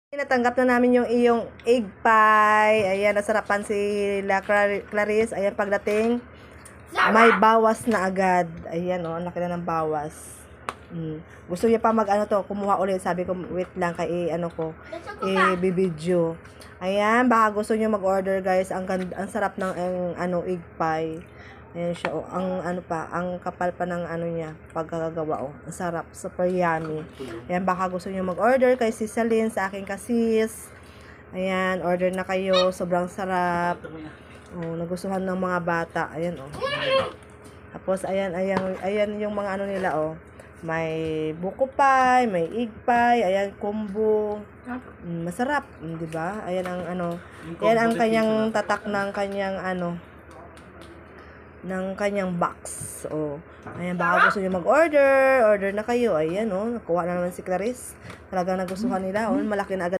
Natanggap na namin yung iyong egg pie. Ayan, nasarapan si Clarice. Ayan, pagdating, may bawas na agad. Ayan, oh, laki na ng bawas. Gusto niya pa kumuha ulit. Sabi ko, wait lang, i-video. Ayan, baka gusto niyo mag-order, guys. Ang sarap ng egg pie. Ayan siya, oh. Ang kapal pa ng niya, pagkakagawa, oh. Ang sarap, super yummy. Ayan, baka gusto niyo mag-order kay Cisalin sa aking kasis. Ayan, order na kayo. Sobrang sarap. Oh, nagustuhan ng mga bata. Ayan, oh. Tapos, ayan yung mga nila, oh. May buko pie, may egg pie, ayan, combo. Masarap, di ba? Ayan ayan ang kanyang tatak ng kanyang ng kanyang box. Oh. Ayan, baka gusto niyo mag-order. Order na kayo. Ayan, oh. Nakuha na naman si Clarice. Talagang nagustuhan nila. Oh. Malaki na agad